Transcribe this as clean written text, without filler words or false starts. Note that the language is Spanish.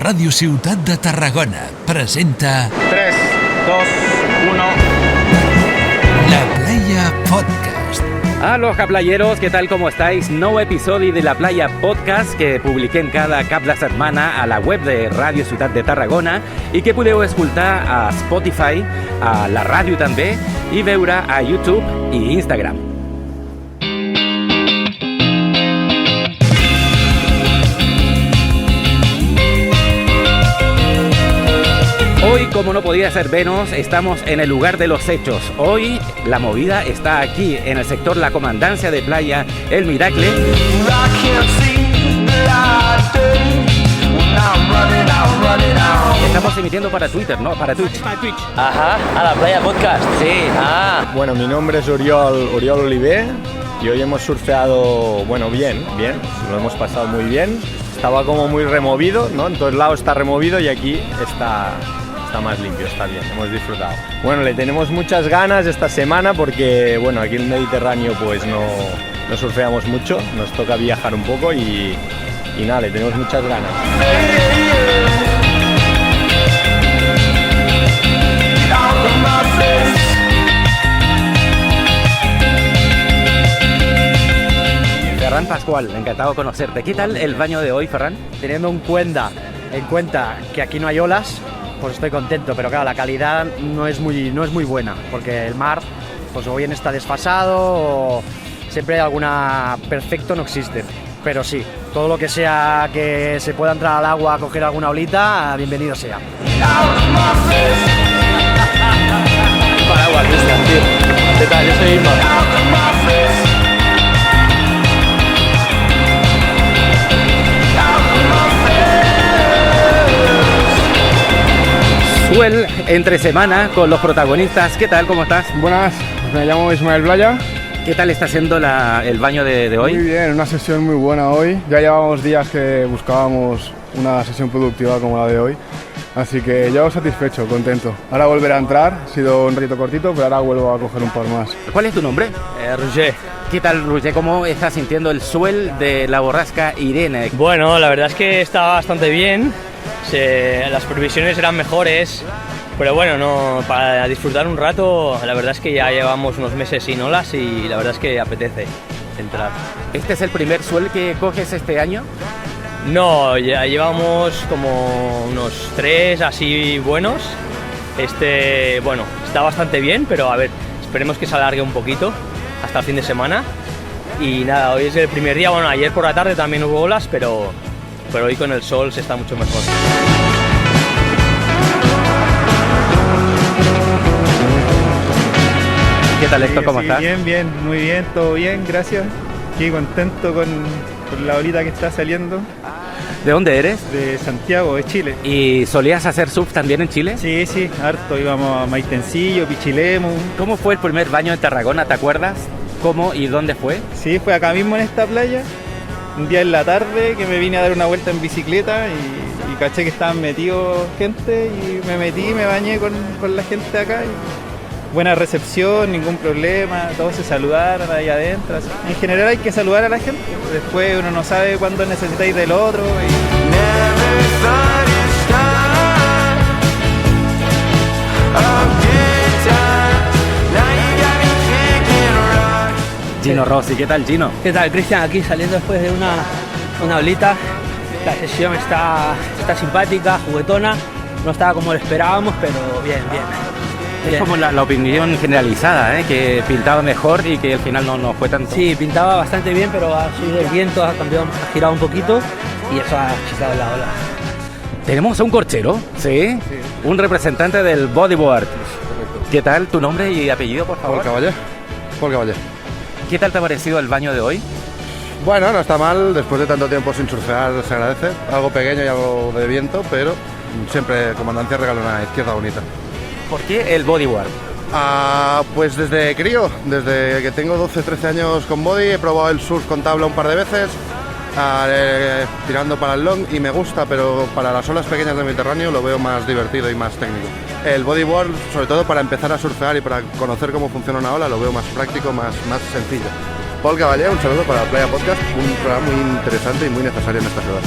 Ràdio Ciutat de Tarragona presenta 3, 2, 1... La Playa Podcast. Aloha playeros, ¿qué tal? ¿Cómo estáis? Nou episodi de La Playa Podcast que publiquem cada cap de setmana a la web de Ràdio Ciutat de Tarragona i que podeu escoltar a Spotify, a la ràdio també, i veure a YouTube i Instagram. Hoy, como no podía ser menos, estamos en el lugar de los hechos. Hoy la movida está aquí, en el sector La Comandancia de Playa El Miracle. Estamos emitiendo para Twitter, ¿no? Para Twitch. Ajá, a la Playa Podcast. Sí. Bueno, mi nombre es Oriol Oliver y hoy hemos surfeado, bien, lo hemos pasado muy bien. Estaba como muy removido, ¿no? En todos lados está removido y aquí está más limpio, está bien, hemos disfrutado. Bueno, le tenemos muchas ganas esta semana porque, aquí en el Mediterráneo pues no surfeamos mucho, nos toca viajar un poco y nada, le tenemos muchas ganas. Ferran Pascual, encantado de conocerte. ¿Qué tal el baño de hoy, Ferran? Teniendo en cuenta que aquí no hay olas, pues estoy contento, pero claro, la calidad no es muy buena, porque el mar pues o bien está desfasado o siempre hay alguna... Perfecto no existe, pero sí, todo lo que sea que se pueda entrar al agua a coger alguna olita, bienvenido sea. Paraguas, Cristian, tío. ¿Qué tal? Yo soy Irma. Suel entre semana con los protagonistas. ¿Qué tal? ¿Cómo estás? Buenas, me llamo Ismael Blaya. ¿Qué tal está siendo el baño de hoy? Muy bien, una sesión muy buena hoy. Ya llevábamos días que buscábamos una sesión productiva como la de hoy. Así que yo satisfecho, contento. Ahora volveré a entrar, ha sido un ratito cortito, pero ahora vuelvo a coger un par más. ¿Cuál es tu nombre? Roger. ¿Qué tal, Roger? ¿Cómo estás sintiendo el suel de la borrasca Irene? Bueno, la verdad es que está bastante bien. Las previsiones eran mejores, pero bueno, para disfrutar un rato, la verdad es que ya llevamos unos meses sin olas y la verdad es que apetece entrar. ¿Este es el primer suel que coges este año? No, ya llevamos como unos 3 así buenos. Está bastante bien, pero a ver, esperemos que se alargue un poquito hasta el fin de semana. Y nada, hoy es el primer día, ayer por la tarde también hubo olas, pero hoy con el sol se está mucho mejor. ¿Qué tal, Héctor? ¿Cómo estás? Bien, muy bien, todo bien, gracias. Aquí contento con la olita que está saliendo. ¿De dónde eres? De Santiago, de Chile. ¿Y solías hacer surf también en Chile? Sí, harto, íbamos a Maitencillo, Pichilemu. ¿Cómo fue el primer baño en Tarragona? ¿Te acuerdas? ¿Cómo y dónde fue? Sí, fue acá mismo en esta playa. Un día en la tarde que me vine a dar una vuelta en bicicleta y caché que estaban metidos gente y me metí, me bañé con la gente acá. Buena recepción, ningún problema, todos se saludaron ahí adentro. Así. En general hay que saludar a la gente, después uno no sabe cuándo necesitáis del otro. Gino Rossi, ¿qué tal, Gino? ¿Qué tal, Cristian? Aquí saliendo después de una olita. La sesión está simpática, juguetona. No estaba como lo esperábamos, pero bien. Es como la opinión generalizada, que pintaba mejor y que al final no fue tanto. Sí, pintaba bastante bien, pero ha subido el viento, ha girado un poquito y eso ha chisado la ola. Tenemos a un corchero, ¿sí? Un representante del bodyboard. ¿Qué tal? ¿Tu nombre y apellido, por favor? Paul Caballé. ¿Qué tal te ha parecido el baño de hoy? Bueno, no está mal, después de tanto tiempo sin surfear se agradece. Algo pequeño y algo de viento, pero siempre Comandancia regala una izquierda bonita. ¿Por qué el bodyboard? Pues desde crío, desde que tengo 12-13 años con body, he probado el surf con tabla un par de veces, tirando para el long y me gusta, pero para las olas pequeñas del Mediterráneo lo veo más divertido y más técnico. El bodyboard, sobre todo para empezar a surfear y para conocer cómo funciona una ola, lo veo más práctico, más sencillo. Paul Caballé, un saludo para la Playa Podcast, un programa muy interesante y muy necesario en esta ciudad.